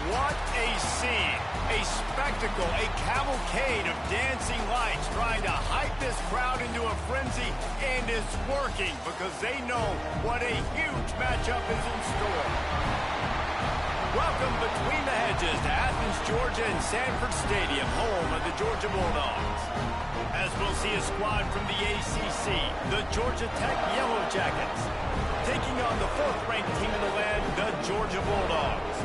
What a scene, a spectacle, a cavalcade of dancing lights trying to hype this crowd into a frenzy, and it's working because they know what a huge matchup is in store. Welcome between the hedges to Athens, Georgia and Sanford Stadium, home of the Georgia Bulldogs. As we'll see a squad from the ACC, the Georgia Tech Yellow Jackets, taking on the fourth-ranked team in the land, the Georgia Bulldogs.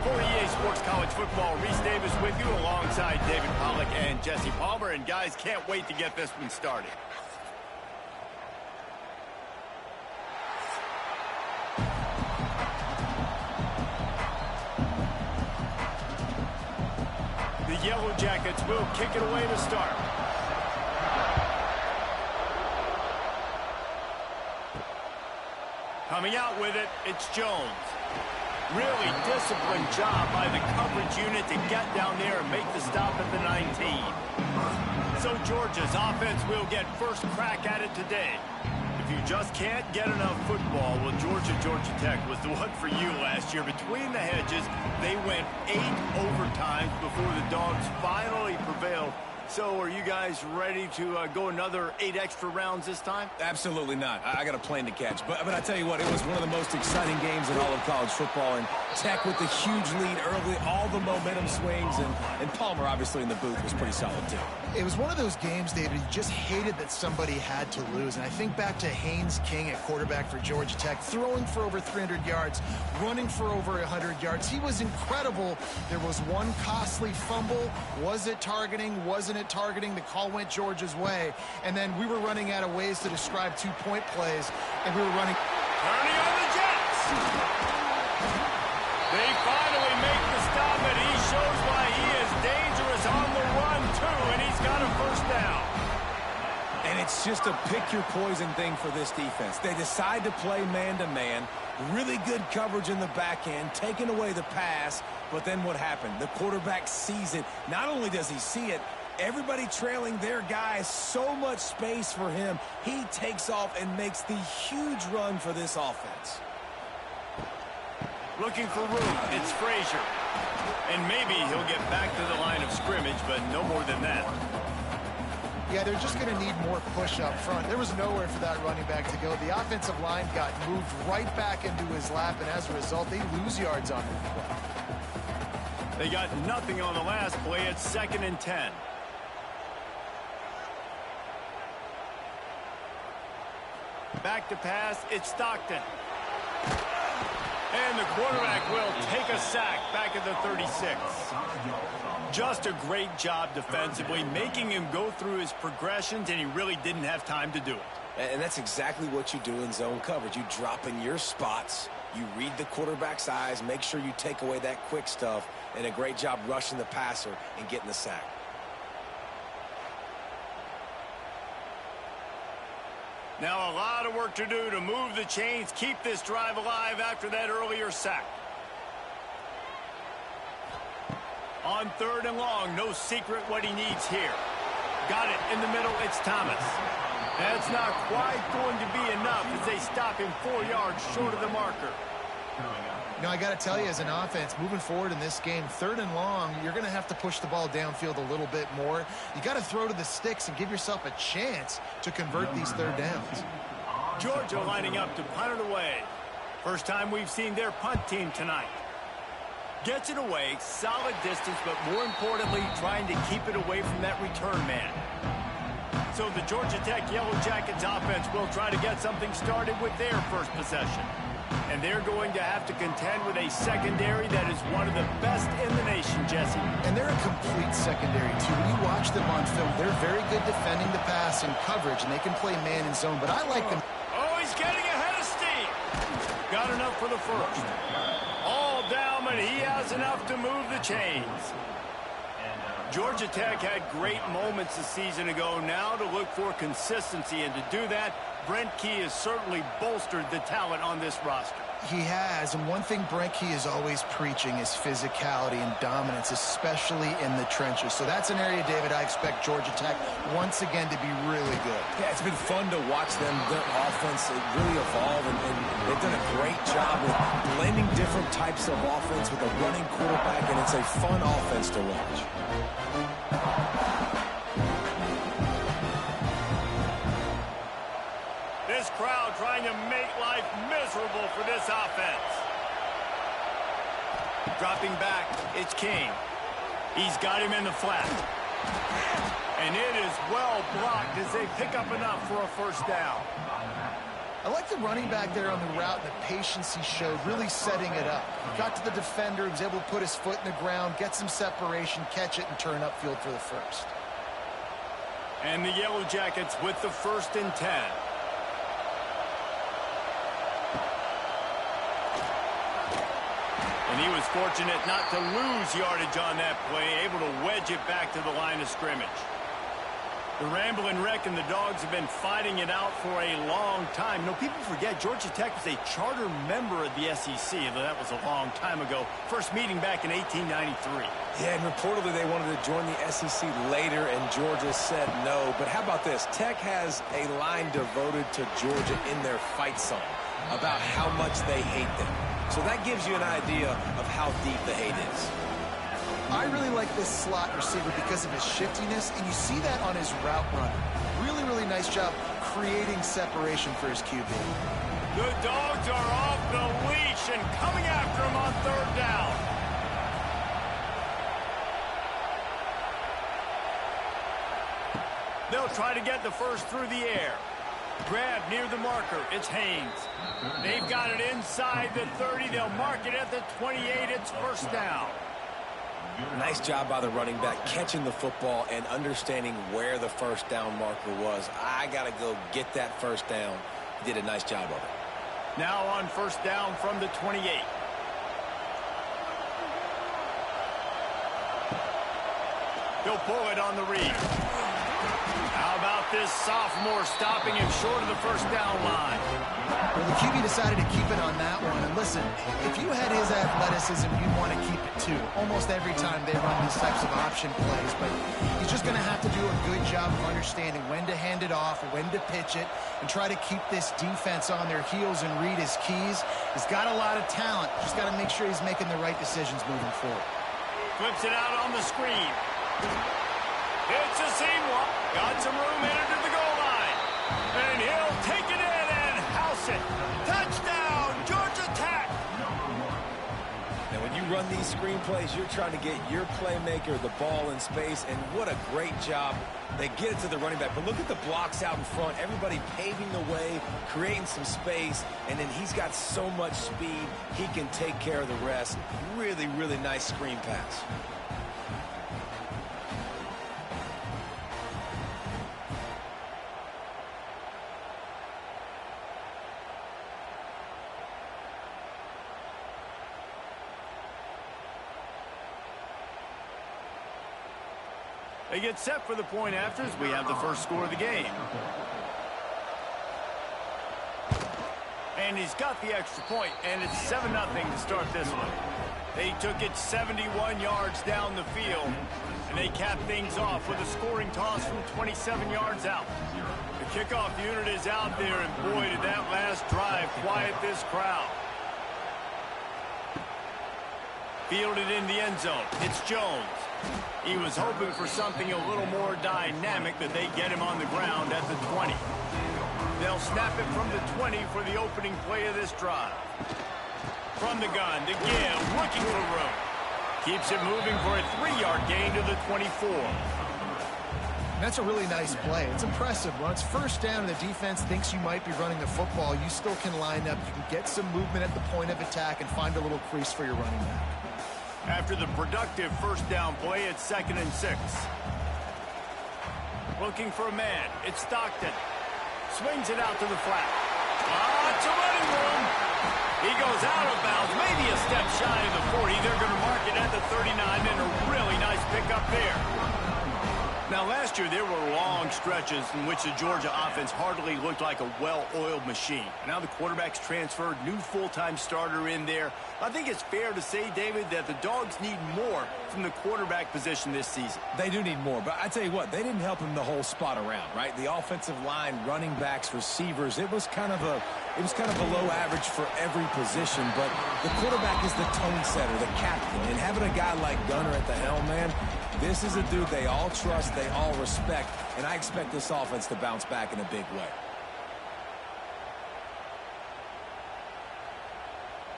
For EA Sports College Football, Reese Davis with you alongside David Pollack and Jesse Palmer. And guys, can't wait to get this one started. The Yellow Jackets will kick it away to start. Coming out with it, it's Jones. Really disciplined job by the coverage unit to get down there and make the stop at the 19. So Georgia's offense will get first crack at it today. If you just can't get enough football, well, Georgia Tech was the one for you last year. Between the hedges, they went 8 overtimes before the Dogs finally prevailed. So are you guys ready to go another 8 extra rounds this time? Absolutely not. I got a plane to catch. But I tell you what, it was one of the most exciting games in all of college football. And Tech with the huge lead early, all the momentum swings. And Palmer, obviously, in the booth was pretty solid, too. It was one of those games, David, you just hated that somebody had to lose. And I think back to Haynes King at quarterback for Georgia Tech, throwing for over 300 yards, running for over 100 yards. He was incredible. There was one costly fumble. Was it targeting? Wasn't it targeting? The call went Georgia's way. And then we were running out of ways to describe two-point plays, and we were running. Turning on the Jets. They finally make the stop, and he shows why he is dangerous on the run, too, and he's got a first down. And it's just a pick-your-poison thing for this defense. They decide to play man-to-man, really good coverage in the back end, taking away the pass, but then what happened? The quarterback sees it. Not only does he see it, everybody trailing their guy, so much space for him. He takes off and makes the huge run for this offense. Looking for room, it's Frazier. And maybe he'll get back to the line of scrimmage, but no more than that. Yeah, they're just going to need more push up front. There was nowhere for that running back to go. The offensive line got moved right back into his lap, and as a result, they lose yards on him. They got nothing on the last play. It's 2nd and 10. Back to pass, it's Stockton. And the quarterback will take a sack back at the 36. Just a great job defensively, making him go through his progressions, and he really didn't have time to do it. And that's exactly what you do in zone coverage. You drop in your spots, you read the quarterback's eyes, make sure you take away that quick stuff, and a great job rushing the passer and getting the sack. Now a lot of work to do to move the chains, keep this drive alive after that earlier sack. On 3rd and long, no secret what he needs here. Got it in the middle, it's Thomas. That's not quite going to be enough as they stop him 4 yards short of the marker. You know, I got to tell you, as an offense, moving forward in this game, 3rd and long, you're going to have to push the ball downfield a little bit more. You got to throw to the sticks and give yourself a chance to convert these 3rd downs. Georgia lining up to punt it away. First time we've seen their punt team tonight. Gets it away, solid distance, but more importantly, trying to keep it away from that return man. So the Georgia Tech Yellow Jackets offense will try to get something started with their first possession. And they're going to have to contend with a secondary that is one of the best in the nation, Jesse. And they're a complete secondary, too. When you watch them on film, they're very good defending the pass and coverage, and they can play man and zone. But I like them. Oh, he's getting ahead of steam. Got enough for the first. All down, but he has enough to move the chains. Georgia Tech had great moments a season ago. Now to look for consistency, and to do that, Brent Key has certainly bolstered the talent on this roster. He has, and one thing Brent Key is always preaching is physicality and dominance, especially in the trenches. So that's an area, David, I expect Georgia Tech once again to be really good. Yeah, it's been fun to watch them, their offense really evolve, and they've done a great job with blending different types of offense with a running quarterback, and it's a fun offense to watch. This crowd trying to make life miserable for this offense. Dropping back, it's King. He's got him in the flat. And it is well blocked as they pick up enough for a first down. I like the running back there on the route and the patience he showed, really setting it up. He got to the defender, he was able to put his foot in the ground, get some separation, catch it, and turn upfield for the first. And the Yellow Jackets with the 1st and 10. And he was fortunate not to lose yardage on that play, able to wedge it back to the line of scrimmage. The Ramblin' Wreck and the Dogs have been fighting it out for a long time. You know, people forget Georgia Tech was a charter member of the SEC, though that was a long time ago. First meeting back in 1893. Yeah, and reportedly they wanted to join the SEC later, and Georgia said no. But how about this? Tech has a line devoted to Georgia in their fight song about how much they hate them. So that gives you an idea of how deep the hate is. I really like this slot receiver because of his shiftiness, and you see that on his route running. Really, really nice job creating separation for his QB. The Dogs are off the leash and coming after him on 3rd down. They'll try to get the first through the air. Grab near the marker. It's Haynes. They've got it inside the 30. They'll mark it at the 28. It's first down. Nice job by the running back catching the football and understanding where the first down marker was. I got to go get that first down. He did a nice job of it. Now on first down from the 28. He'll pull it on the read. How about this sophomore stopping him short of the first down line? Well, the QB decided to keep it on that one. And listen, if you had his athleticism, you'd want to keep it too. Almost every time they run these types of option plays. But he's just going to have to do a good job of understanding when to hand it off, when to pitch it, and try to keep this defense on their heels and read his keys. He's got a lot of talent. Just got to make sure he's making the right decisions moving forward. Flips it out on the screen. It's a seam walk. Got some room headed to the goal line. And he'll take it in and house it. Touchdown, Georgia Tech. Now, when you run these screen plays, you're trying to get your playmaker the ball in space, and what a great job. They get it to the running back, but look at the blocks out in front. Everybody paving the way, creating some space, and then he's got so much speed, he can take care of the rest. Really, really nice screen pass. They get set for the point after as we have the first score of the game. And he's got the extra point, and it's 7-0 to start this one. They took it 71 yards down the field, and they capped things off with a scoring toss from 27 yards out. The kickoff unit is out there, and boy, did that last drive quiet this crowd. Fielded in the end zone. It's Jones. He was hoping for something a little more dynamic, but they get him on the ground at the 20. They'll snap it from the 20 for the opening play of this drive. From the gun, to give, looking for room. Keeps it moving for a 3-yard gain to the 24. That's a really nice play. It's impressive. When it's first down and the defense thinks you might be running the football, you still can line up. You can get some movement at the point of attack and find a little crease for your running back. After the productive first down play, it's 2nd and 6. Looking for a man. It's Stockton. Swings it out to the flat. It's a running room. He goes out of bounds, maybe a step shy of the 40. They're going to mark it at the 39, and a really nice pickup there. Now, last year, there were long stretches in which the Georgia offense hardly looked like a well-oiled machine. Now the quarterback's transferred, new full-time starter in there. I think it's fair to say, David, that the Dogs need more from the quarterback position this season. They do need more, but I tell you what, they didn't help him the whole spot around, right? The offensive line, running backs, receivers, it was kind of below average for every position, but the quarterback is the tone setter, the captain, and having a guy like Gunner at the helm, man, this is a dude they all trust, they all respect, and I expect this offense to bounce back in a big way.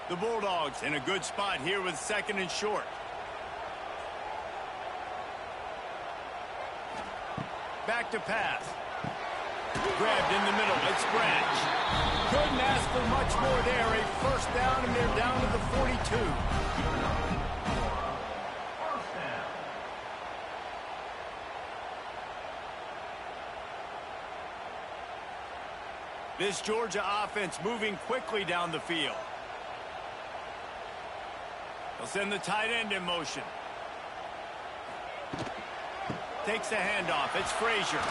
The Bulldogs in a good spot here with 2nd and short. Back to pass. Grabbed in the middle. It's Branch. Couldn't ask for much more there. A first down, and they're down to the 42. This Georgia offense moving quickly down the field. They'll send the tight end in motion. Takes the handoff. It's Frazier.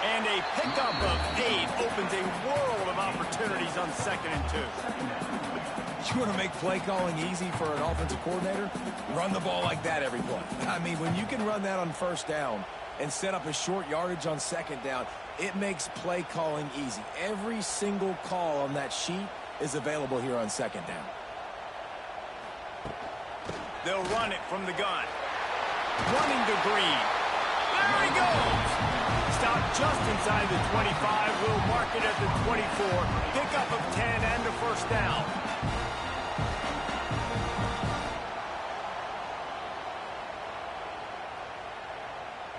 And a pickup of 8 opens a world of opportunities on 2nd and 2. You want to make play calling easy for an offensive coordinator? Run the ball like that every play. I mean, when you can run that on 1st down and set up a short yardage on 2nd down, it makes play calling easy. Every single call on that sheet is available here on 2nd down. They'll run it from the gun. Running to Green. There he goes. Stopped just inside the 25. We'll mark it at the 24. Pickup of 10 and a first down.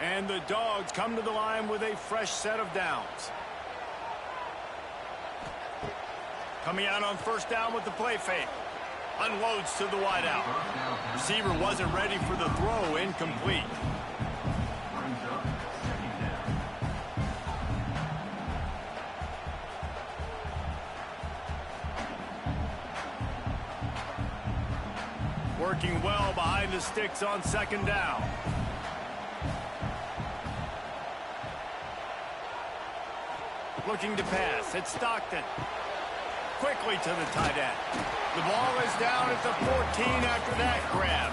And the Dogs come to the line with a fresh set of downs. Coming out on 1st down with the play fake. Unloads to the wideout. Receiver wasn't ready for the throw. Incomplete. Working well behind the sticks on 2nd down. Looking to pass. It's Stockton. Quickly to the tight end. The ball is down at the 14 after that grab.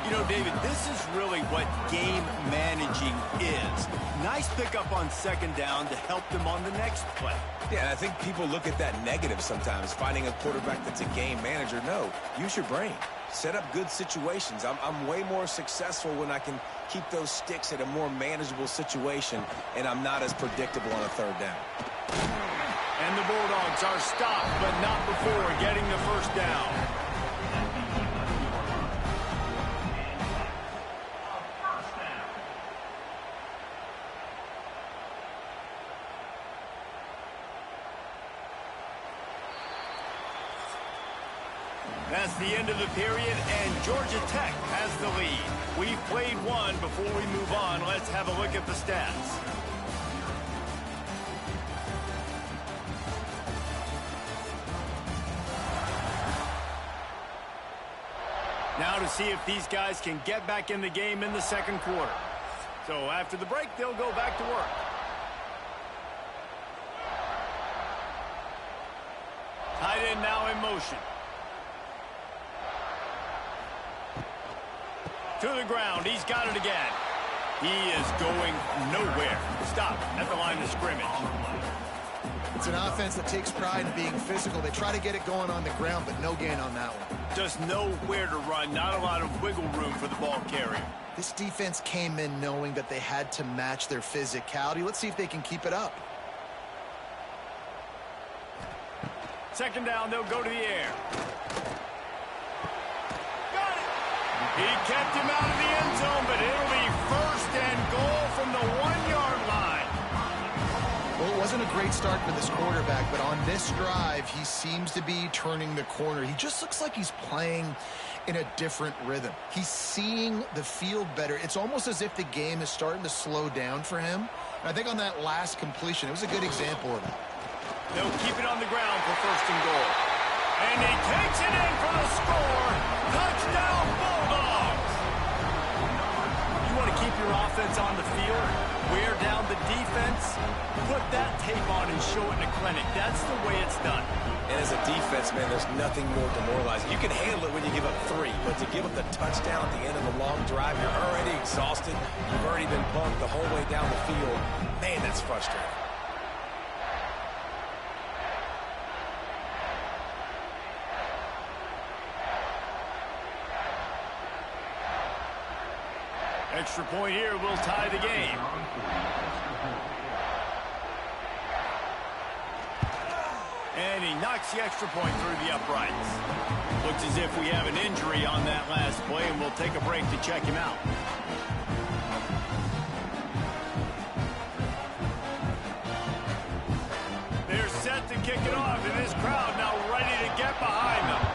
You know, David, this is really what game managing is. Nice pickup on 2nd down to help them on the next play. Yeah, and I think people look at that negative sometimes, finding a quarterback that's a game manager. No, use your brain. Set up good situations. I'm way more successful when I can keep those sticks at a more manageable situation, and I'm not as predictable on a 3rd down. And the Bulldogs are stopped, but not before getting the first down. That's the end of the period, and Georgia Tech has the lead. We've played one. Before we move on, let's have a look at the stats. Now to see if these guys can get back in the game in the 2nd quarter. So after the break, they'll go back to work. Tight end now in motion. To the ground. He's got it again. He is going nowhere. Stop at the line of scrimmage. It's an offense that takes pride in being physical. They try to get it going on the ground, but no gain on that one. Just nowhere to run. Not a lot of wiggle room for the ball carrier. This defense came in knowing that they had to match their physicality. Let's see if they can keep it up. 2nd down, they'll go to the air. Got it! He kept him out of the end zone, but it'll be 1st and goal from the 1-yard line. Well, it wasn't a great start for this quarterback, but on this drive, he seems to be turning the corner. He just looks like he's playing in a different rhythm. He's seeing the field better. It's almost as if the game is starting to slow down for him. And I think on that last completion, it was a good example of that. They'll keep it on the ground for 1st and goal. And he takes it in for the score. Touchdown, Bulldogs! You want to keep your offense on the field, wear down the defense, put that tape on and show it in a clinic. That's the way it's done. And as a defense, man, there's nothing more demoralizing. You can handle it when you give up 3, but to give up the touchdown at the end of a long drive, you're already exhausted. You've already been punked the whole way down the field. Man, that's frustrating. Extra point here will tie the game. And he knocks the extra point through the uprights. Looks as if we have an injury on that last play, and we'll take a break to check him out. They're set to kick it off, and this crowd now ready to get behind them.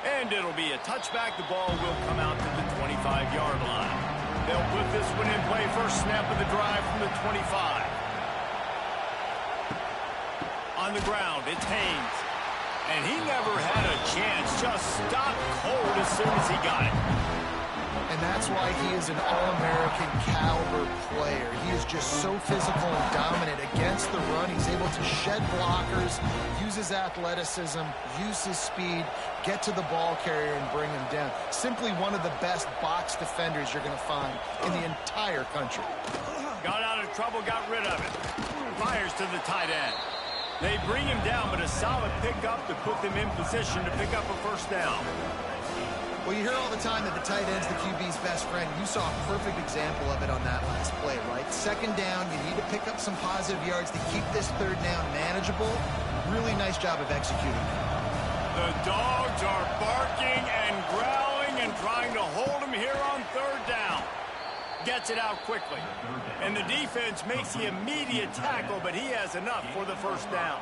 And it'll be a touchback. The ball will come out to the 25-yard line. They'll put this one in play. First snap of the drive from the 25. On the ground, it's Haynes. And he never had a chance. Just stopped cold as soon as he got it. And that's why he is an All-American caliber player. He is just so physical and dominant against the run. He's able to shed blockers, use his athleticism, use his speed, get to the ball carrier and bring him down. Simply one of the best box defenders you're going to find in the entire country. Got out of trouble, got rid of it. Fires to the tight end. They bring him down, but a solid pickup to put them in position to pick up a first down. Well, you hear all the time that the tight end's the QB's best friend. You saw a perfect example of it on that last play, right? Second down, you need to pick up some positive yards to keep this third down manageable. Really nice job of executing. The dogs are barking and growling and trying to hold him here on third down. Gets it out quickly. And the defense makes the immediate tackle, but he has enough for the first down.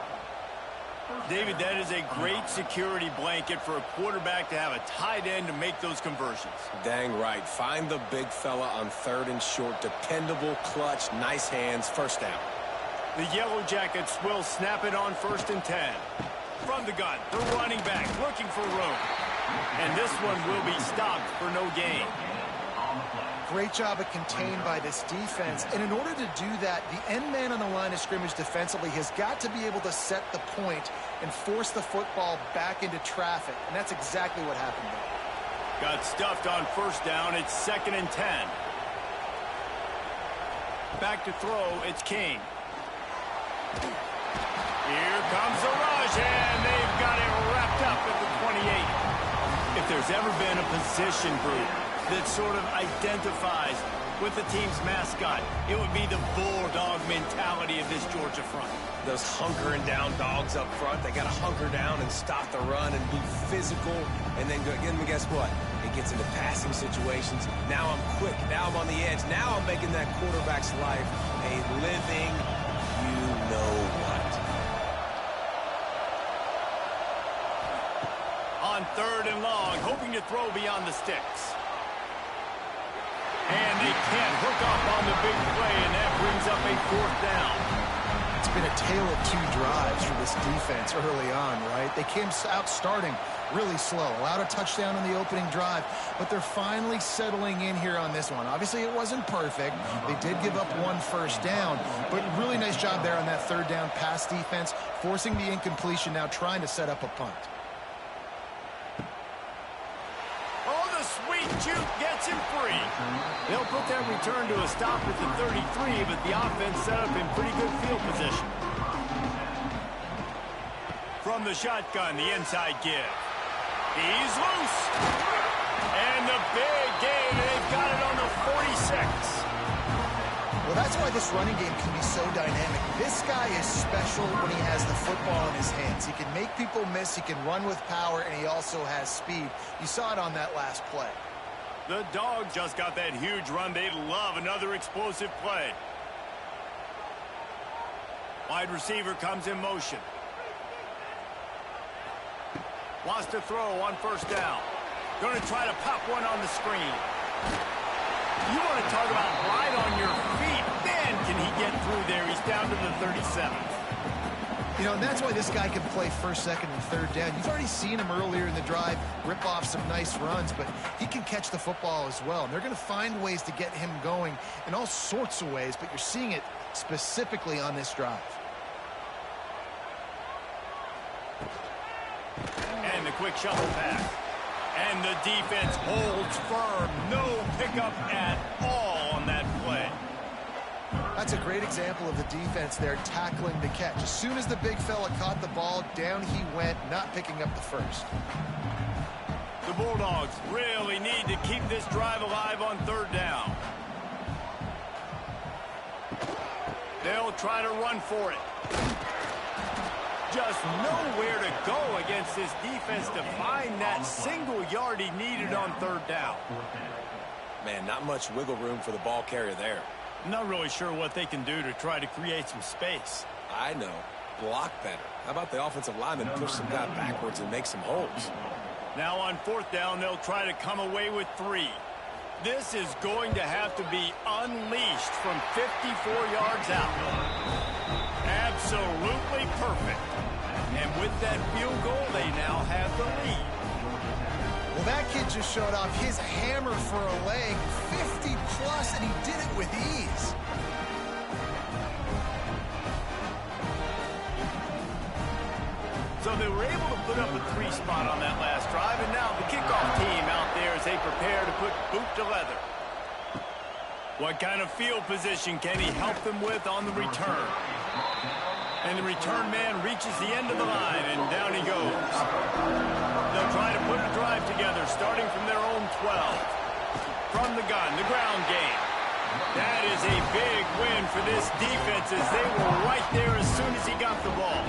David, that is a great security blanket for a quarterback to have a tight end to make those conversions. Dang right. Find the big fella on third and short. Dependable, clutch, nice hands, first down. The Yellow Jackets will snap it on 1st and 10. From the gun, the running back looking for room. And this one will be stopped for no gain. Great job of contained by this defense. And in order to do that, the end man on the line of scrimmage defensively has got to be able to set the point and force the football back into traffic. And that's exactly what happened there. Got stuffed on first down. It's 2nd and 10. Back to throw. It's King. Here comes the rush, and they've got it wrapped up at the 28. If there's ever been a position group that sort of identifies with the team's mascot, it would be the bulldog mentality of this Georgia front. Those hunkering down dogs up front, they got to hunker down and stop the run and be physical. And then guess what? It gets into passing situations. Now I'm quick. Now I'm on the edge. Now I'm making that quarterback's life a living you-know-what. On 3rd and long, hoping to throw beyond the sticks. And they can't hook up on the big play, and that brings up a 4th down. It's been a tale of 2 drives for this defense early on, right? They came out starting really slow, allowed a touchdown on the opening drive, but they're finally settling in here on this one. Obviously, it wasn't perfect. They did give up 1 first down, but really nice job there on that 3rd down pass defense, forcing the incompletion, now trying to set up a punt. Sweet juke gets him free. They'll put that return to a stop at the 33, but the offense set up in pretty good field position. From the shotgun, the inside give. He's loose. And the big gain, and they've got it on the 46. Well, that's why this running game can be so dynamic. This guy is special when he has the football in his hands. He can make people miss, he can run with power, and he also has speed. You saw it on that last play. The Dogs just got that huge run. They love another explosive play. Wide receiver comes in motion. Wants to throw on 1st down. Going to try to pop one on the screen. You want to talk about light on your feet. Man, can he get through there. He's down to the 37. You know, and that's why this guy can play first, second, and third down. You've already seen him earlier in the drive rip off some nice runs, but he can catch the football as well. And they're going to find ways to get him going in all sorts of ways, but you're seeing it specifically on this drive. And the quick shuffle pass. And the defense holds firm. No pickup at all on that play. That's a great example of the defense there tackling the catch. As soon as the big fella caught the ball, down he went, not picking up the first. The Bulldogs really need to keep this drive alive on third down. They'll try to run for it. Just nowhere to go against this defense to find that single yard he needed on third down. Man, not much wiggle room for the ball carrier there. I'm not really sure what they can do to try to create some space. I know. Block better. How about the offensive lineman push some guy backwards and make some holes? Now on fourth down, they'll try to come away with 3. This is going to have to be unleashed from 54 yards out. Absolutely perfect. And with that field goal, they now have the lead. Well, that kid just showed off his hammer for a leg, 50-plus, and he did it with ease. So they were able to put up a 3 spot on that last drive, and now the kickoff team out there as they prepare to put boot to leather. What kind of field position can he help them with on the return? And the return man reaches the end of the line, and down he goes. They'll try to put a drive together, starting from their own 12. From the gun, the ground game. That is a big win for this defense as they were right there as soon as he got the ball.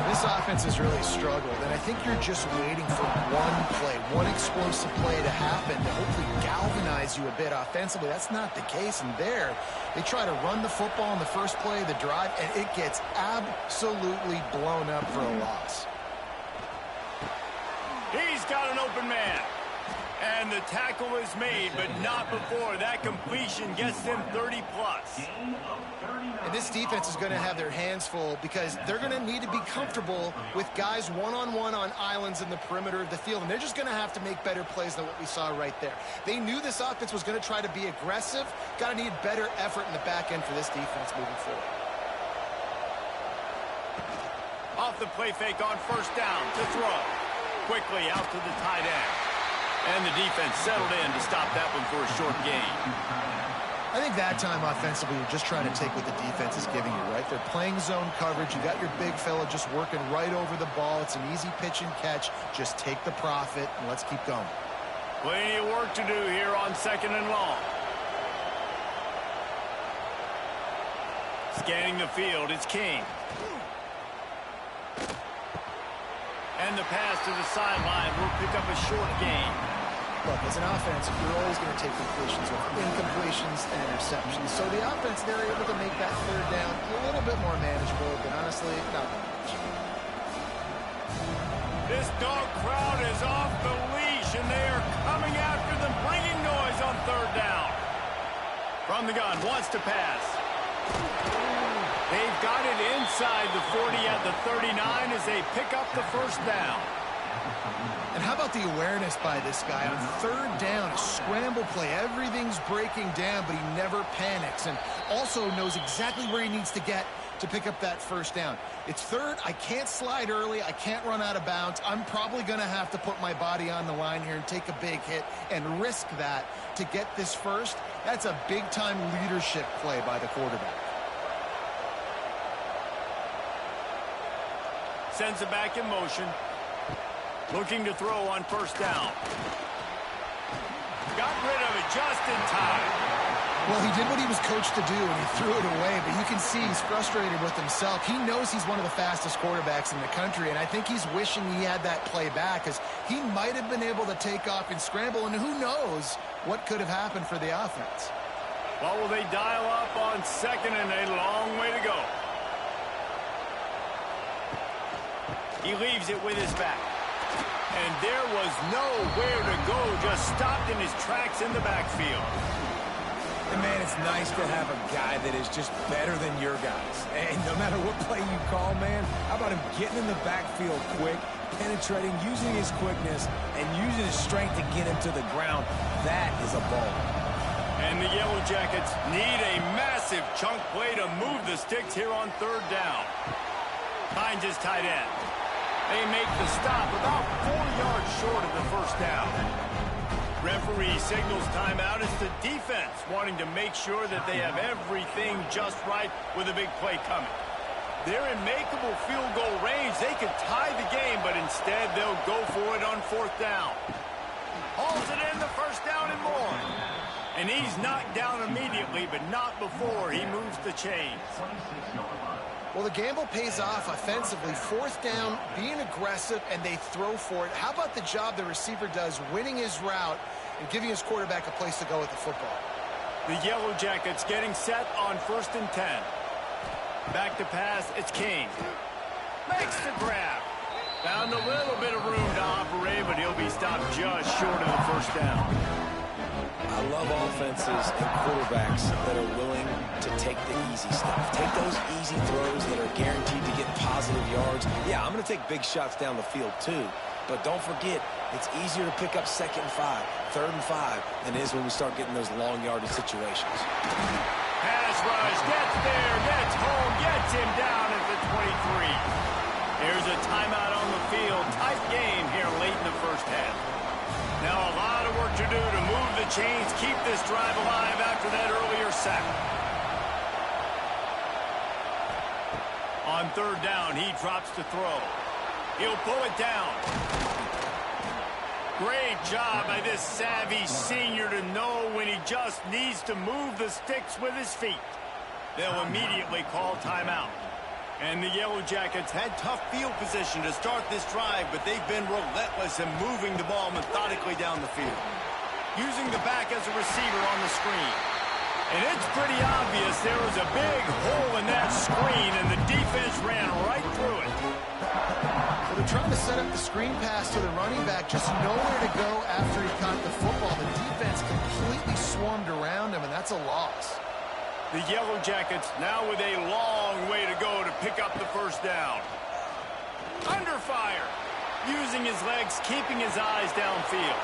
This offense has really struggled, and I think you're just waiting for one play, one explosive play to happen to hopefully galvanize you a bit offensively. That's not the case, and there, they try to run the football in the first play of the drive, and it gets absolutely blown up for a loss. He's got an open man. And the tackle is made, but not before. That completion gets them 30-plus. And this defense is going to have their hands full because they're going to need to be comfortable with guys one-on-one on islands in the perimeter of the field. And they're just going to have to make better plays than what we saw right there. They knew this offense was going to try to be aggressive. Got to need better effort in the back end for this defense moving forward. Off the play fake on first down to throw. Quickly out to the tight end. And the defense settled in to stop that one for a short gain. I think that time offensively, you're just trying to take what the defense is giving you, right? They're playing zone coverage. You got your big fella just working right over the ball. It's an easy pitch and catch. Just take the profit, and let's keep going. Plenty of work to do here on second and long. Scanning the field, it's King. And the pass to the sideline will pick up a short gain. Look, as an offense, you're always going to take completions with incompletions and interceptions. So the offense, they're able to make that third down a little bit more manageable, but honestly, not that much. This dog crowd is off the leash, and they are coming after them, bringing noise on third down. From the gun, wants to pass. They've got it inside the 40 at the 39 as they pick up the first down. And how about the awareness by this guy on third down, a scramble play. Everything's breaking down, but he never panics and also knows exactly where he needs to get to pick up that first down. It's third. I can't slide early. I can't run out of bounds. I'm probably going to have to put my body on the line here and take a big hit and risk that to get this first. That's a big-time leadership play by the quarterback. Sends it back in motion. Looking to throw on first down. Got rid of it just in time. Well, he did what he was coached to do, and he threw it away. But you can see he's frustrated with himself. He knows he's one of the fastest quarterbacks in the country, and I think he's wishing he had that play back because he might have been able to take off and scramble, and who knows what could have happened for the offense. Well, will they dial up on second and a long way to go? He leaves it with his back. And there was nowhere to go, just stopped in his tracks in the backfield. And, man, it's nice to have a guy that is just better than your guys. And no matter what play you call, man, how about him getting in the backfield quick, penetrating, using his quickness, and using his strength to get him to the ground? That is a ball. And the Yellow Jackets need a massive chunk play to move the sticks here on third down. Finds his tight end. They make the stop about 4 yards short of the first down. Referee signals timeout. It's the defense wanting to make sure that they have everything just right with a big play coming. They're in makeable field goal range. They could tie the game, but instead they'll go for it on fourth down. Hauls it in, the first down and more. And he's knocked down immediately, but not before he moves the chains. Well, the gamble pays off offensively. Fourth down, being aggressive, and they throw for it. How about the job the receiver does winning his route and giving his quarterback a place to go with the football? The Yellow Jackets getting set on 1st and 10. Back to pass, it's King. Makes the grab. Found a little bit of room to operate, but he'll be stopped just short of the first down. I love offenses and quarterbacks that are willing to take the easy stuff. Take those easy throws that are guaranteed to get positive yards. Yeah, I'm going to take big shots down the field too. But don't forget, it's easier to pick up 2nd and 5, 3rd and 5 than it is when we start getting those long yardage situations. Pass rush, gets there, gets home, gets him down at the 23. There's a timeout on the field. Tight game here late in the first half. Now a lot of work to do to move the chains, keep this drive alive after that earlier sack. On third down, he drops to throw. He'll pull it down. Great job by this savvy senior to know when he just needs to move the sticks with his feet. They'll immediately call timeout. And the Yellow Jackets had tough field position to start this drive, but they've been relentless in moving the ball methodically down the field. Using the back as a receiver on the screen. And it's pretty obvious there was a big hole in that screen, and the defense ran right through it. Well, they're trying to set up the screen pass to the running back, just nowhere to go after he caught the football. The defense completely swarmed around him, and that's a loss. The Yellow Jackets now with a long way to go to pick up the first down. Under fire. Using his legs, keeping his eyes downfield.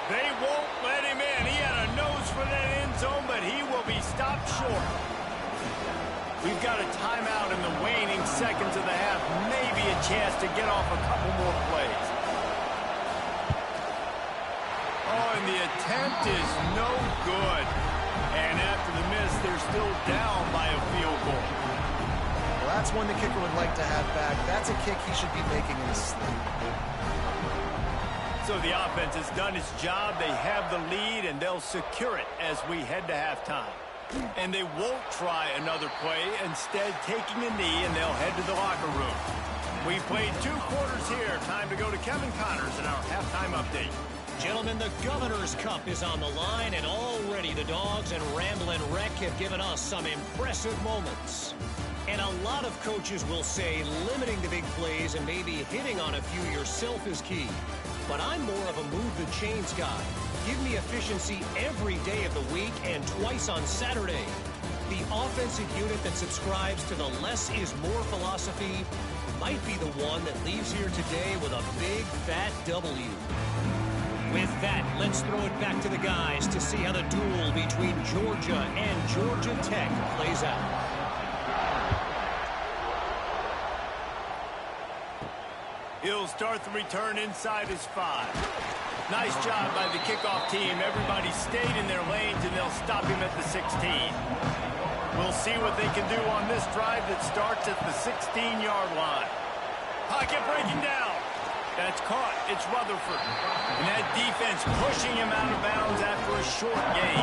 They won't let him in. He had a nose for that end zone, but he will be stopped short. We've got a timeout in the waning seconds of the half. Maybe a chance to get off a couple more plays. Oh, and the attempt is no good. And after the miss, they're still down by a field goal. Well, that's one the kicker would like to have back. That's a kick he should be making in his sleep. So the offense has done its job. They have the lead, and they'll secure it as we head to halftime. And they won't try another play, instead taking a knee, and they'll head to the locker room. We played 2 quarters here. Time to go to Kevin Connors in our halftime update. Gentlemen, the Governor's Cup is on the line, and already the Dogs and Ramblin' Wreck have given us some impressive moments. And a lot of coaches will say limiting the big plays and maybe hitting on a few yourself is key. But I'm more of a move the chains guy. Give me efficiency every day of the week and twice on Saturday. The offensive unit that subscribes to the less is more philosophy might be the one that leaves here today with a big fat W. With that, let's throw it back to the guys to see how the duel between Georgia and Georgia Tech plays out. He'll start the return inside his 5. Nice job by the kickoff team. Everybody stayed in their lanes, and they'll stop him at the 16. We'll see what they can do on this drive that starts at the 16-yard line. Pocket breaking down. That's caught. It's Rutherford. And that defense pushing him out of bounds after a short gain.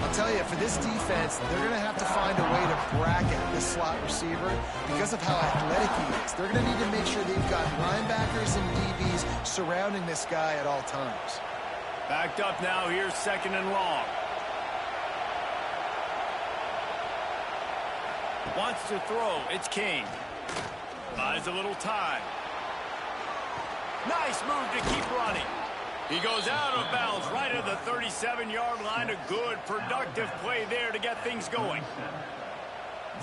I'll tell you, for this defense, they're going to have to find a way to bracket this slot receiver because of how athletic he is. They're going to need to make sure they've got linebackers and DBs surrounding this guy at all times. Backed up now. Here's 2nd and long. Wants to throw. It's King. Buys a little time. Nice move to keep running. He goes out of bounds right at the 37-yard line. A good, productive play there to get things going.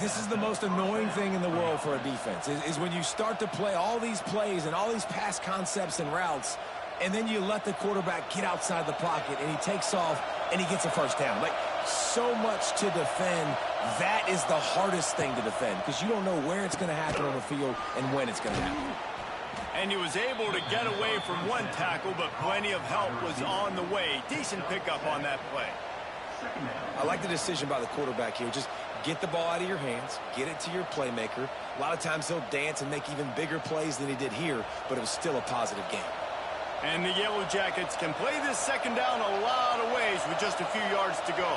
This is the most annoying thing in the world for a defense, is when you start to play all these plays and all these pass concepts and routes, and then you let the quarterback get outside the pocket, and he takes off, and he gets a first down. Like, so much to defend. That is the hardest thing to defend, because you don't know where it's going to happen on the field and when it's going to happen. And he was able to get away from one tackle, but plenty of help was on the way. Decent pickup on that play. I like the decision by the quarterback here. Just get the ball out of your hands, get it to your playmaker. A lot of times he'll dance and make even bigger plays than he did here, but it was still a positive game. And the Yellow Jackets can play this second down a lot of ways with just a few yards to go.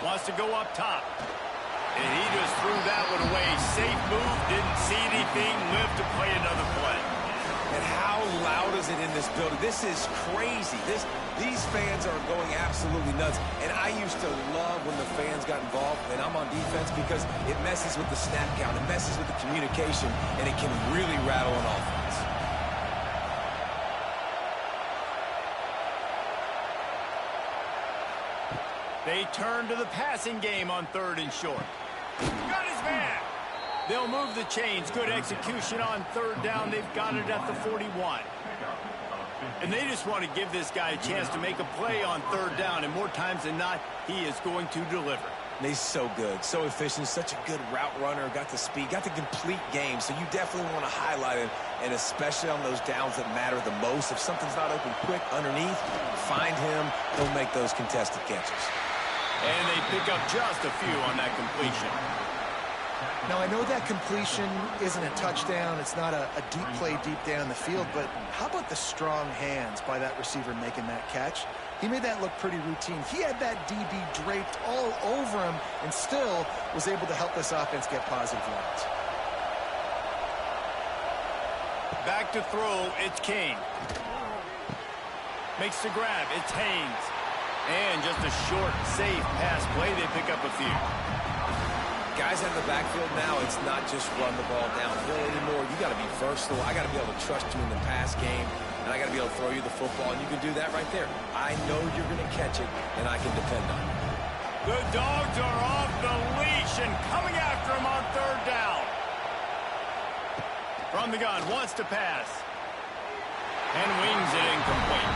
Wants to go up top. And he just threw that one away. Safe move, didn't see anything, lived to play another play. And how loud is it in this building? This is crazy. These fans are going absolutely nuts. And I used to love when the fans got involved, and I'm on defense, because it messes with the snap count, it messes with the communication, and it can really rattle an offense. They turn to the passing game on 3rd and short. Got his man. They'll move the chains. Good execution on 3rd down. They've got it at the 41. And they just want to give this guy a chance to make a play on 3rd down. And more times than not, he is going to deliver. He's so good, so efficient, such a good route runner, got the speed, got the complete game. So you definitely want to highlight him, and especially on those downs that matter the most. If something's not open quick underneath, find him. He'll make those contested catches. And they pick up just a few on that completion. Now, I know that completion isn't a touchdown. It's not a deep play deep down the field, but how about the strong hands by that receiver making that catch? He made that look pretty routine. He had that DB draped all over him and still was able to help this offense get positive yards. Back to throw, it's Kane. Makes the grab, it's Haynes. And just a short, safe pass play. They pick up a few. Guys out of the backfield now, it's not just run the ball downhill anymore. You got to be versatile. I got to be able to trust you in the pass game, and I got to be able to throw you the football, and you can do that right there. I know you're going to catch it, and I can depend on it. The Dogs are off the leash and coming after him on 3rd down. From the gun, wants to pass. And wings it incomplete.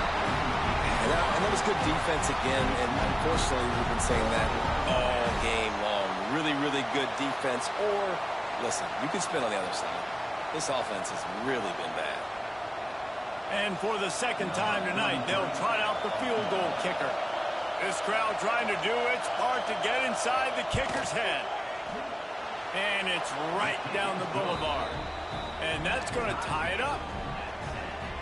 And that was good defense again, and unfortunately we've been saying that all game long. Really, really good defense. Or, listen, you can spin on the other side. This offense has really been bad. And for the second time tonight, they'll trot out the field goal kicker. This crowd trying to do its part to get inside the kicker's head. And it's right down the boulevard. And that's going to tie it up.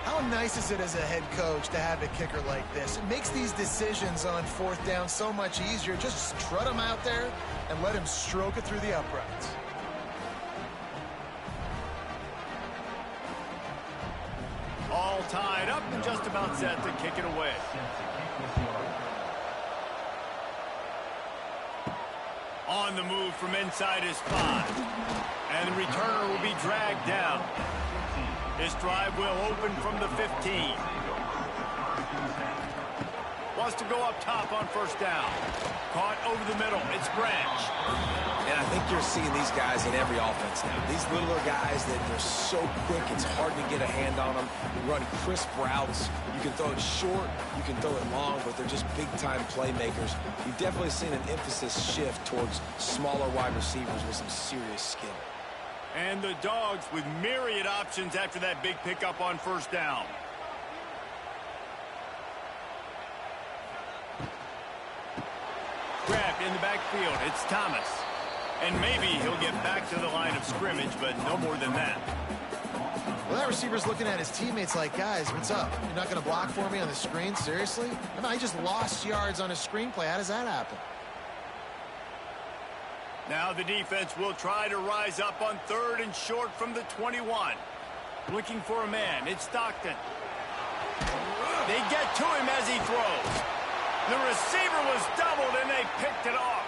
How nice is it as a head coach to have a kicker like this? It makes these decisions on 4th down so much easier. Just trot him out there and let him stroke it through the uprights. All tied up and just about set to kick it away. On the move from inside his 5. And the returner will be dragged down. This drive will open from the 15. Wants to go up top on 1st down. Caught over the middle. It's Branch. And I think you're seeing these guys in every offense now. These littler guys that they're so quick, it's hard to get a hand on them. They run crisp routes. You can throw it short, you can throw it long, but they're just big-time playmakers. You've definitely seen an emphasis shift towards smaller wide receivers with some serious skill. And the Dogs with myriad options after that big pickup on 1st down. Grabbed in the backfield. It's Thomas. And maybe he'll get back to the line of scrimmage, but no more than that. Well, that receiver's looking at his teammates like, guys, what's up? You're not going to block for me on the screen? Seriously? I mean, I just lost yards on a screenplay. How does that happen? Now the defense will try to rise up on 3rd and short from the 21. Looking for a man. It's Stockton. They get to him as he throws. The receiver was doubled, and they picked it off.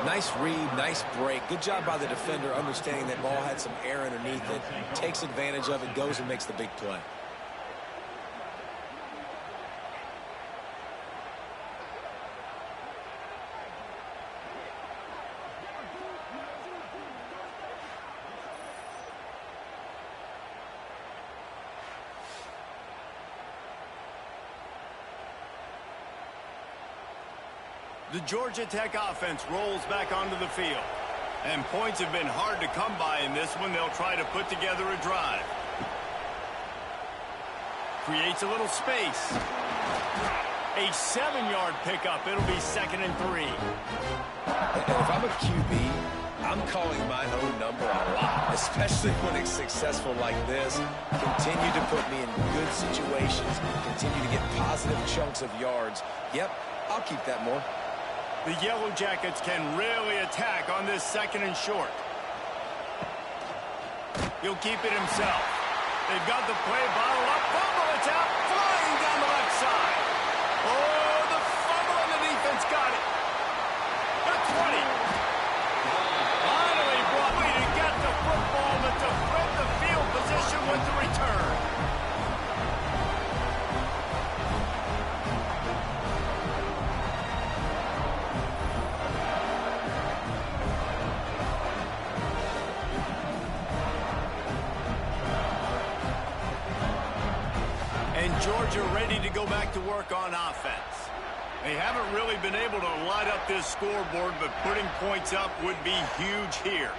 Nice read, nice break. Good job by the defender understanding that ball had some air underneath it. Takes advantage of it, goes and makes the big play. The Georgia Tech offense rolls back onto the field. And points have been hard to come by in this one. They'll try to put together a drive. Creates a little space. A 7-yard pickup. It'll be 2nd and 3. And if I'm a QB, I'm calling my own number a lot, especially when it's successful like this. Continue to put me in good situations. Continue to get positive chunks of yards. Yep, I'll keep that more. The Yellow Jackets can really attack on this 2nd and short. He'll keep it himself. They've got the play bottled up. Fumble, it's out, flying down the left side. Oh, the fumble on the defense got it. The 20. Finally brought me to get the football, but to thread the field position with the return. Georgia ready to go back to work on offense. They haven't really been able to light up this scoreboard, but putting points up would be huge here.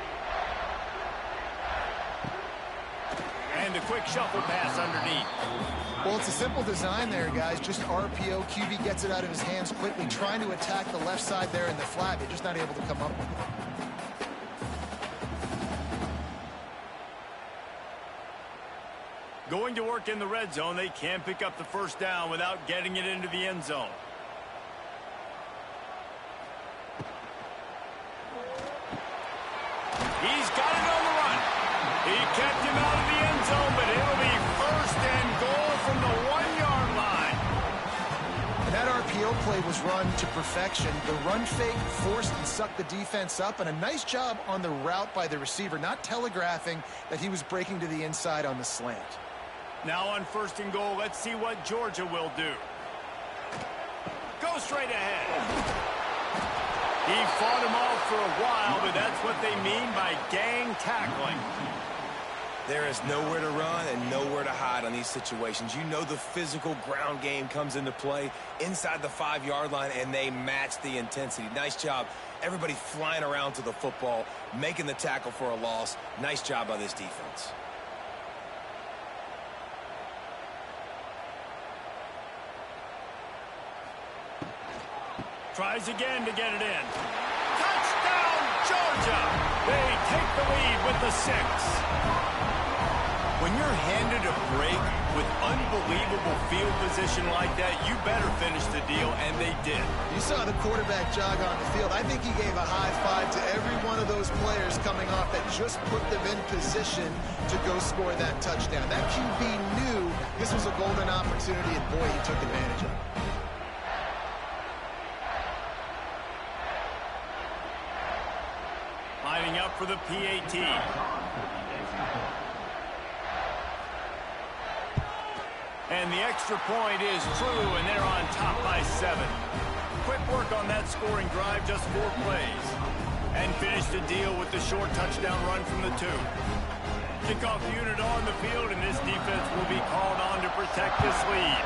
And a quick shuffle pass underneath. Well, it's a simple design there, guys. Just RPO. QB gets it out of his hands quickly, trying to attack the left side there in the flat. They're just not able to come up with it. Going to work in the red zone, they can pick up the first down without getting it into the end zone. He's got it on the run. He kept him out of the end zone, but it'll be 1st and goal from the 1-yard line. And that RPO play was run to perfection. The run fake forced and sucked the defense up, and a nice job on the route by the receiver, not telegraphing that he was breaking to the inside on the slant. Now on 1st and goal, let's see what Georgia will do. Go straight ahead. He fought him off for a while, but that's what they mean by gang tackling. There is nowhere to run and nowhere to hide on these situations. You know the physical ground game comes into play inside the 5-yard line, and they match the intensity. Nice job. Everybody flying around to the football, making the tackle for a loss. Nice job by this defense. Tries again to get it in. Touchdown, Georgia! They take the lead with the 6. When you're handed a break with unbelievable field position like that, you better finish the deal, and they did. You saw the quarterback jog on the field. I think he gave a high five to every one of those players coming off that just put them in position to go score that touchdown. That QB knew this was a golden opportunity, and boy, he took advantage of it. Lining up for the PAT. And the extra point is true, and they're on top by 7. Quick work on that scoring drive, just 4 plays. And finish the deal with the short touchdown run from the 2. Kickoff unit on the field, and this defense will be called on to protect this lead.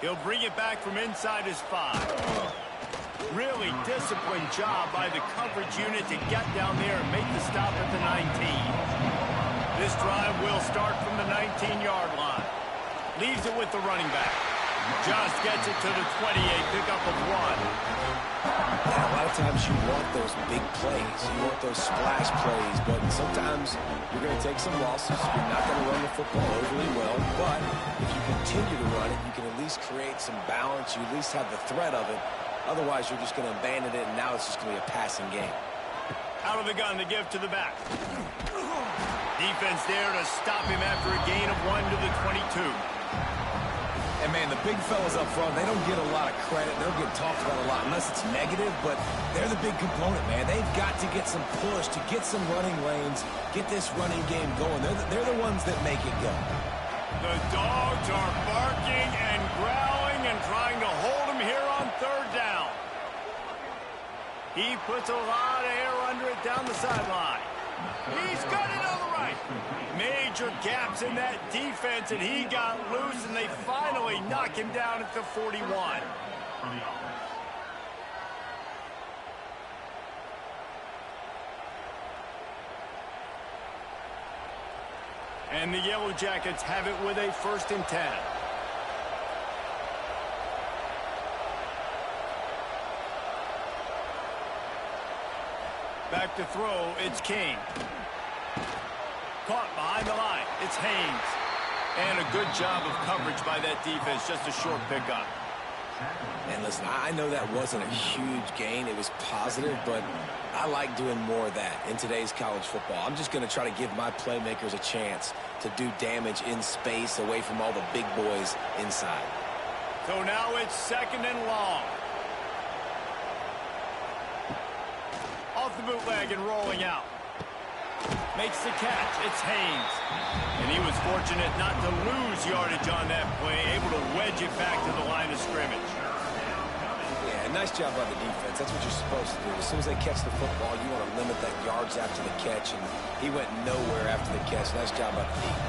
He'll bring it back from inside his 5. Really disciplined job by the coverage unit to get down there and make the stop at the 19. This drive will start from the 19-yard line. Leaves it with the running back. Just gets it to the 28, pickup of 1. Yeah, a lot of times you want those big plays. You want those splash plays, but sometimes you're going to take some losses. You're not going to run the football overly well, but if you continue to run it, you can at least create some balance. You at least have the threat of it. Otherwise, you're just going to abandon it, and now it's just going to be a passing game. Out of the gun to give to the back. Defense there to stop him after a gain of 1 to the 22. And, man, the big fellas up front, they don't get a lot of credit. They don't get talked about a lot unless it's negative, but they're the big component, man. They've got to get some push, to get some running lanes, get this running game going. They're the ones that make it go. The dogs are barking and growling and trying to hold him here on 3rd down. He puts a lot of air under it down the sideline. He's got it on the right. Major gaps in that defense, and he got loose, and they finally knock him down at the 41. And the Yellow Jackets have it with a 1st and 10. Back to throw, it's King. Caught behind the line, it's Haynes. And a good job of coverage by that defense, just a short pickup. And listen, I know that wasn't a huge gain. It was positive, but I like doing more of that in today's college football. I'm just going to try to give my playmakers a chance to do damage in space away from all the big boys inside. So now it's 2nd and long. Off the bootleg and rolling out. Makes the catch. It's Haynes. And he was fortunate not to lose yardage on that play, able to wedge it back to the line of scrimmage. Yeah, nice job by the defense. That's what you're supposed to do. As soon as they catch the football, you want to limit that yards after the catch, and he went nowhere after the catch. Nice job by the defense.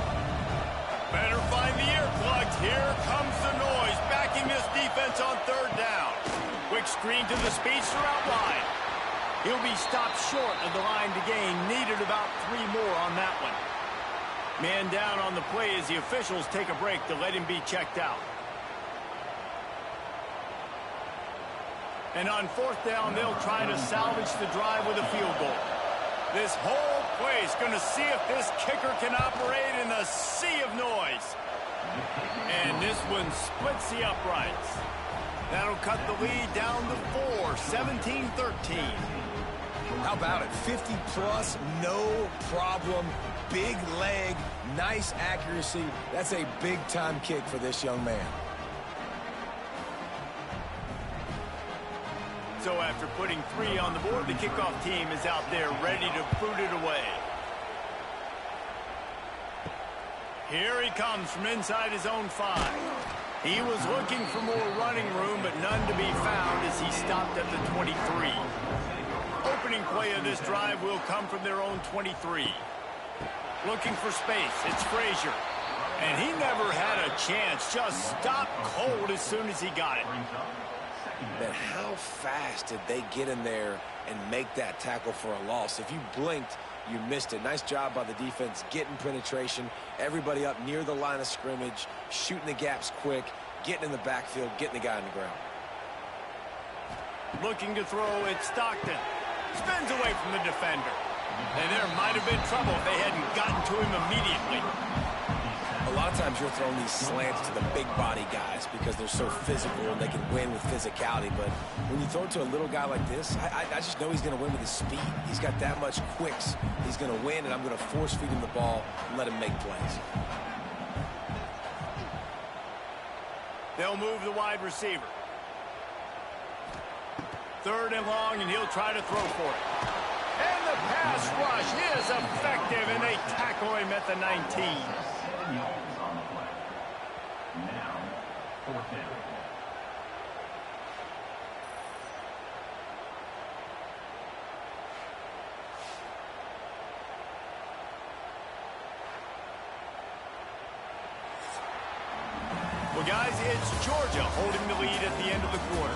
Better find the earplugs. Here comes the noise, backing this defense on 3rd down. Quick screen to the speedster out wide. He'll be stopped short of the line to gain. Needed about 3 more on that one. Man down on the play as the officials take a break to let him be checked out. And on 4th down, they'll try to salvage the drive with a field goal. This whole play is going to see if this kicker can operate in the sea of noise. And this one splits the uprights. That'll cut the lead down to 4, 17-13. How about it? 50-plus, no problem. Big leg, nice accuracy. That's a big-time kick for this young man. So after putting 3 on the board, the kickoff team is out there ready to boot it away. Here he comes from inside his own 5. He was looking for more running room, but none to be found as he stopped at the 23. Opening play of this drive will come from their own 23. Looking for space, it's Frazier. And he never had a chance, just stopped cold as soon as he got it. But how fast did they get in there and make that tackle for a loss? If you blinked, you missed it. Nice job by the defense, getting penetration, everybody up near the line of scrimmage, shooting the gaps quick, getting in the backfield, getting the guy on the ground. Looking to throw, it's Stockton. Spins away from the defender. And there might have been trouble if they hadn't gotten to him immediately. A lot of times you're throwing these slants to the big body guys because they're so physical and they can win with physicality. But when you throw it to a little guy like this, I just know he's going to win with his speed. He's got that much quicks. He's going to win, and I'm going to force feed him the ball and let him make plays. They'll move the wide receiver. 3rd and long, and he'll try to throw for it. And the pass rush is effective, and they tackle him at the 19. Now, 4th down. Well, guys, it's Georgia holding the lead at the end of the quarter.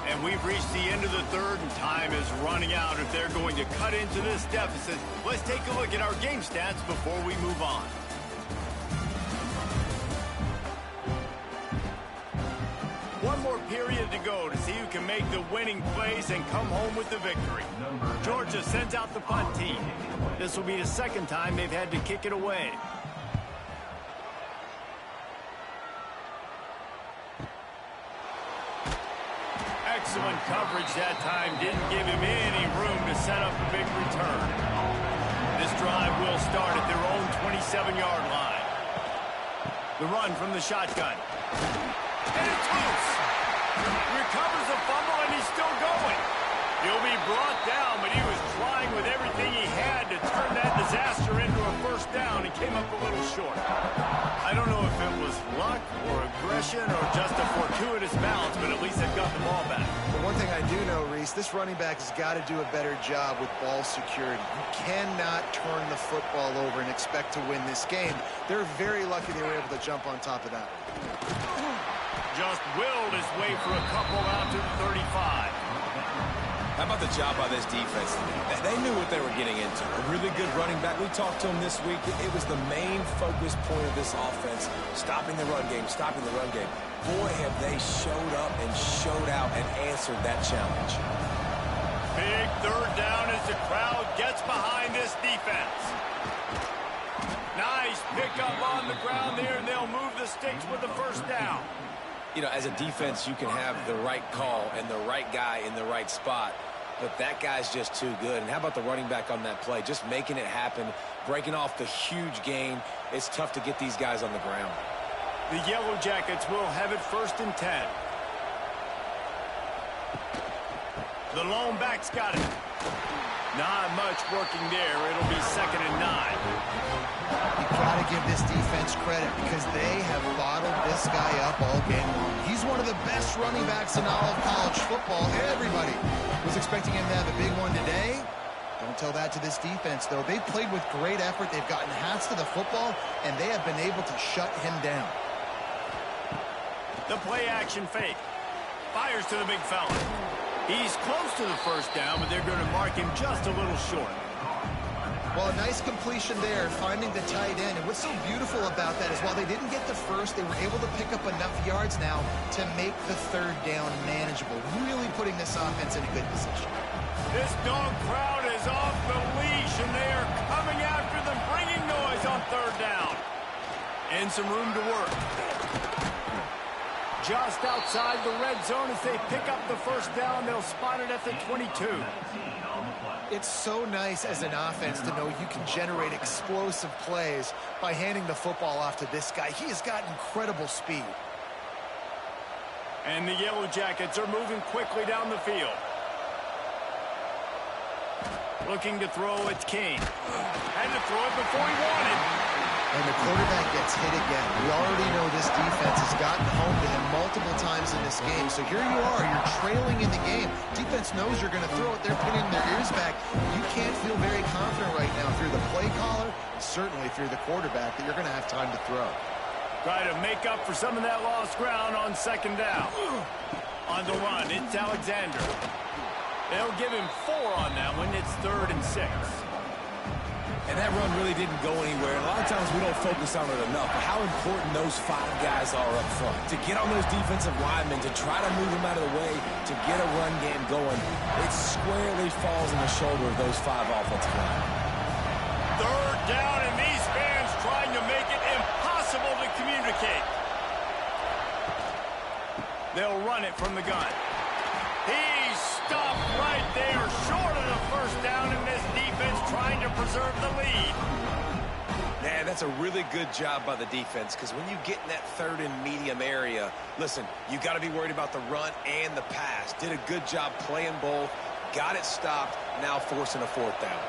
And we've reached the end of the 3rd, and time is running out if they're going to cut into this deficit. Let's take a look at our game stats before we move on. One more period to go to see who can make the winning plays and come home with the victory. Georgia sends out the punt team. This will be the 2nd time they've had to kick it away. Excellent coverage that time. Didn't give him any room to set up a big return. This drive will start at their own 27-yard line. The run from the shotgun. And it's loose. Recovers the fumble, and he's still going. He'll be brought down, but he was trying with everything he had to turn that disaster into a 1st down and came up a little short. I don't know if it was luck or aggression or just a fortuitous bounce, but at least they've got the ball back. But one thing I do know, Reese, this running back has got to do a better job with ball security. You cannot turn the football over and expect to win this game. They're very lucky they were able to jump on top of that. just willed his way for a couple out to the 35. How about the job by this defense? They knew what they were getting into. A really good running back. We talked to him this week. It was the main focus point of this offense, stopping the run game, stopping the run game. Boy, have they showed up and showed out and answered that challenge. Big third down as the crowd gets behind this defense. Nice pickup on the ground there, and they'll move the sticks with the first down. You know, as a defense, you can have the right call and the right guy in the right spot, but that guy's just too good. And how about the running back on that play? Just making it happen, breaking off the huge gain. It's tough to get these guys on the ground. The Yellow Jackets will have it 1st and 10. The lone back's got it. Not much working there. It'll be 2nd and 9. You got to give this defense credit because they have bottled this guy up all game long. He's one of the best running backs in all of college football. Everybody was expecting him to have a big one today. Don't tell that to this defense, though. They've played with great effort. They've gotten hats to the football, and they have been able to shut him down. The play action fake. Fires to the big fella. He's close to the first down, but they're going to mark him just a little short. Well, a nice completion there, finding the tight end. And what's so beautiful about that is while they didn't get the first, they were able to pick up enough yards now to make the 3rd down manageable, really putting this offense in a good position. This dog crowd is off the leash, and they are coming after them, bringing noise on 3rd down. And some room to work. Just outside the red zone as they pick up the first down. They'll spot it at the 22. It's so nice as an offense to know you can generate explosive plays by handing the football off to this guy. He has got incredible speed. And the Yellow Jackets are moving quickly down the field. Looking to throw, it's King. Had to throw it before he wanted. And the quarterback gets hit again. We already know this defense has gotten home to him multiple times in this game. So here you are, you're trailing in the game. Defense knows you're going to throw it. They're pinning their ears back. You can't feel very confident right now through the play caller, certainly through the quarterback, that you're going to have time to throw. Try to make up for some of that lost ground on 2nd down. On the run, it's Alexander. They'll give him 4 on that one. It's 3rd and 6. And that run really didn't go anywhere. A lot of times we don't focus on it enough, but how important those 5 guys are up front. To get on those defensive linemen, to try to move them out of the way, to get a run game going, it squarely falls on the shoulder of those 5 offensive linemen. 3rd down, and these fans trying to make it impossible to communicate. They'll run it from the gun. He's stopped right there, short of the first down, and this defense trying to preserve the lead. Man, that's a really good job by the defense, because when you get in that 3rd and medium area, listen, you got to be worried about the run and the pass. Did a good job playing both, got it stopped, now forcing a 4th down.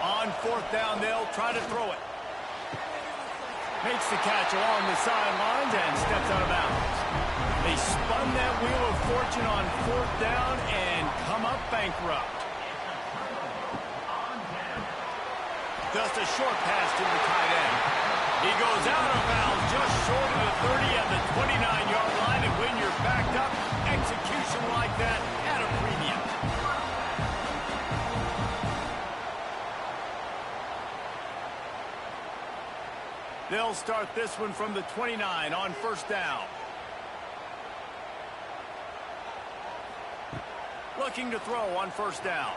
On 4th down, they'll try to throw it. Makes the catch along the sidelines and steps out of bounds. They spun that wheel of fortune on 4th down and come up bankrupt. Just a short pass to the tight end. He goes out of bounds just short of the 30 at the 29-yard line, and when you're backed up, execution like that at a premium. They'll start this one from the 29 on 1st down. Looking to throw on 1st down.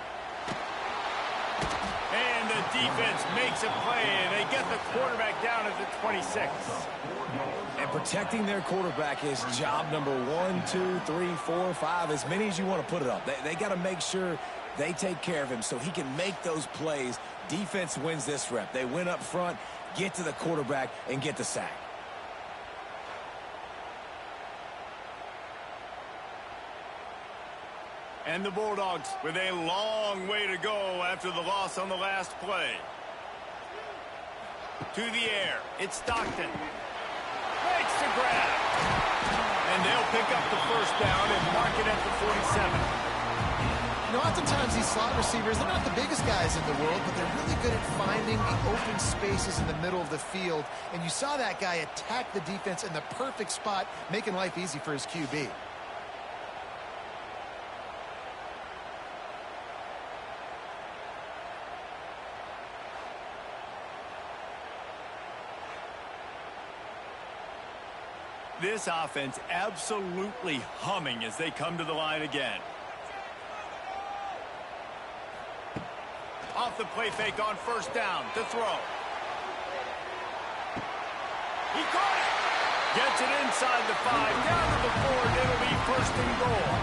And the defense makes a play, and they get the quarterback down at the 26. And protecting their quarterback is job number 1, 2, 3, 4, 5, as many as you want to put it up. They got to make sure they take care of him so he can make those plays. Defense wins this rep. They win up front, get to the quarterback, and get the sack. And the Bulldogs with a long way to go after the loss on the last play. To the air, it's Stockton. Makes the grab. And they'll pick up the first down and mark it at the 47. You know, oftentimes these slot receivers, they're not the biggest guys in the world, but they're really good at finding the open spaces in the middle of the field. And you saw that guy attack the defense in the perfect spot, making life easy for his QB. This offense absolutely humming as they come to the line again. Off the play fake on first down to throw. He caught it. Gets it inside the 5, down to the 4, and it'll be first and goal.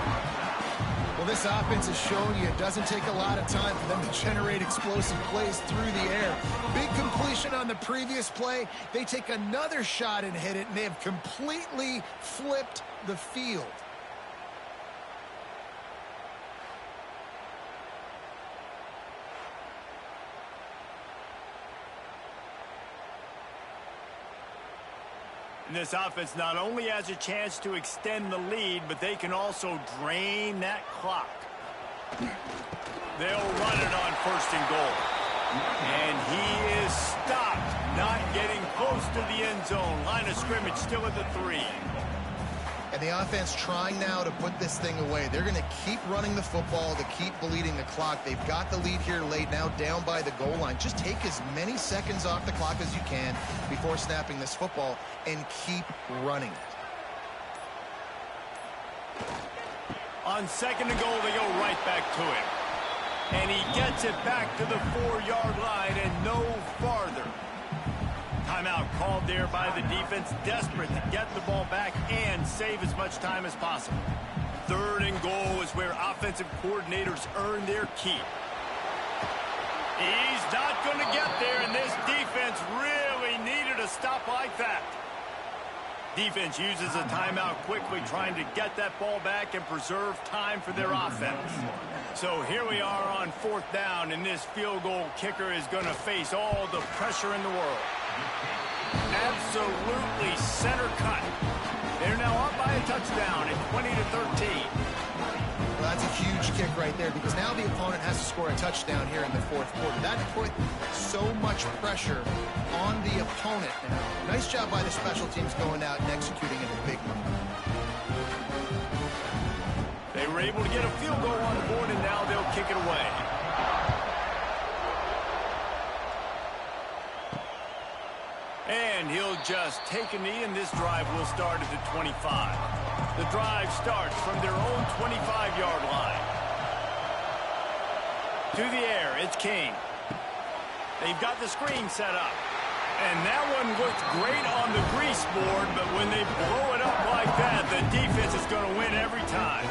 Well, this offense has shown you it doesn't take a lot of time for them to generate explosive plays through the air. Big completion on the previous play. They take another shot and hit it, and they have completely flipped the field. And this offense not only has a chance to extend the lead, but they can also drain that clock. They'll run it on first and goal. And he is stopped, not getting close to the end zone. Line of scrimmage still at the 3. And the offense trying now to put this thing away. They're going to keep running the football to keep bleeding the clock. They've got the lead here late, now down by the goal line. Just take as many seconds off the clock as you can before snapping this football and keep running it. On second and goal, they go right back to him. And he gets it back to the 4-yard line and no farther. Timeout called there by the defense, desperate to get the ball back and save as much time as possible. Third and goal is where offensive coordinators earn their keep. He's not going to get there, and this defense really needed a stop like that. Defense uses a timeout quickly, trying to get that ball back and preserve time for their offense. So here we are on 4th down, and this field goal kicker is going to face all the pressure in the world. Absolutely center cut. They're now up by a touchdown at 20-13. Well, that's a huge kick right there because now the opponent has to score a touchdown here in the 4th quarter. That put so much pressure on the opponent. And nice job by the special teams going out and executing in a big one. They were able to get a field goal on the board, and now they'll kick it away. And he'll just take a knee, and this drive will start at the 25. The drive starts from their own 25-yard line. To the air, it's King. They've got the screen set up. And that one looked great on the grease board, but when they blow it up like that, the defense is going to win every time.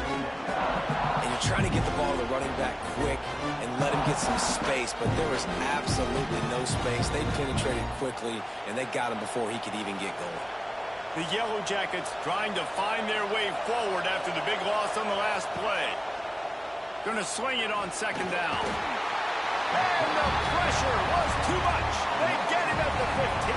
And you're trying to get the ball to the running back quick and let him get some space, but there was absolutely no space. They penetrated quickly, and they got him before he could even get going. The Yellow Jackets trying to find their way forward after the big loss on the last play. Going to swing it on second down. And the pressure was too much. They get him at the 15.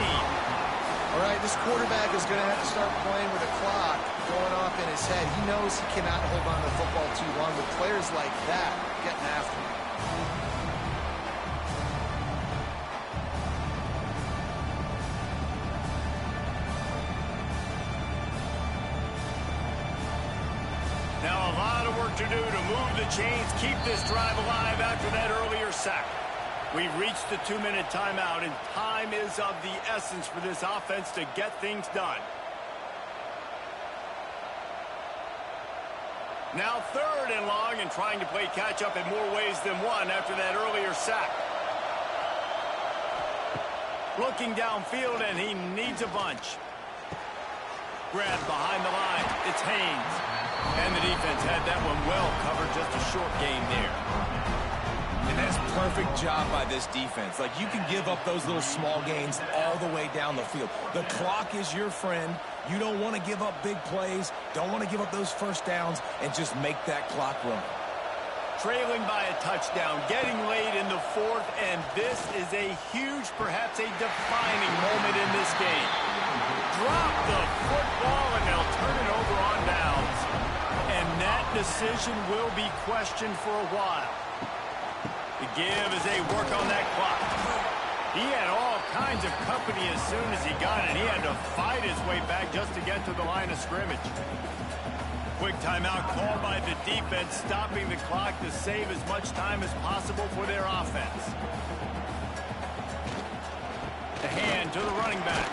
All right, this quarterback is going to have to start playing with a clock going off in his head. He knows he cannot hold on to the football too long with players like that getting after him. Now a lot of work to do to move the chains, keep this drive alive after that earlier sack. We've reached the 2-minute timeout, and time is of the essence for this offense to get things done. Now 3rd and long, and trying to play catch-up in more ways than one after that earlier sack. Looking downfield, and he needs a bunch. Grabbed behind the line. It's Haynes. And the defense had that one well covered, just a short gain there. And that's a perfect job by this defense. Like, you can give up those little small gains all the way down the field. The clock is your friend. You don't want to give up big plays, don't want to give up those first downs, and just make that clock run. Trailing by a touchdown, getting late in the 4th, and this is a huge, perhaps a defining moment in this game. Drop the football, and they'll turn it over on downs. And that decision will be questioned for a while. The give as they work on that clock. He had all kinds of company as soon as he got it. He had to fight his way back just to get to the line of scrimmage. Quick timeout called by the defense, stopping the clock to save as much time as possible for their offense. The hand to the running back.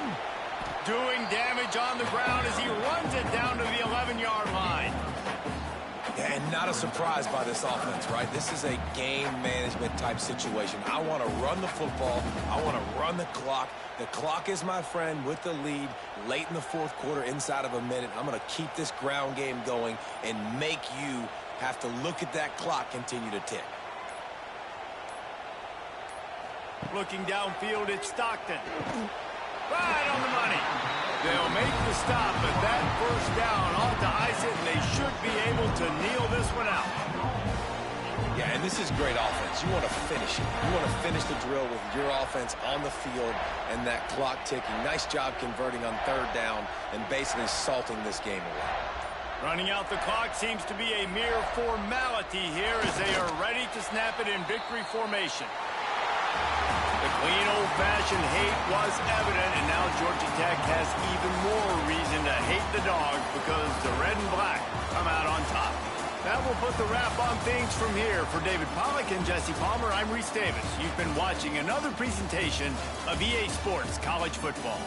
Doing damage on the ground as he runs it down to the 11-yard line. Yeah, and not a surprise by this offense, right? This is a game management type situation. I want to run the football. I want to run the clock. The clock is my friend with the lead late in the fourth quarter, inside of a minute. I'm going to keep this ground game going and make you have to look at that clock continue to tick. Looking downfield, it's Stockton. Right on the money. They'll make the stop, but that first down ought to ice it, and they should be able to kneel this one out. Yeah, and this is great offense. You want to finish it. You want to finish the drill with your offense on the field and that clock ticking. Nice job converting on third down and basically salting this game away. Running out the clock seems to be a mere formality here as they are ready to snap it in victory formation. The clean old-fashioned hate was evident, and now Georgia Tech has even more reason to hate the Dogs because the red and black come out on top. That will put the wrap on things from here. For David Pollack and Jesse Palmer, I'm Reese Davis. You've been watching another presentation of EA Sports College Football.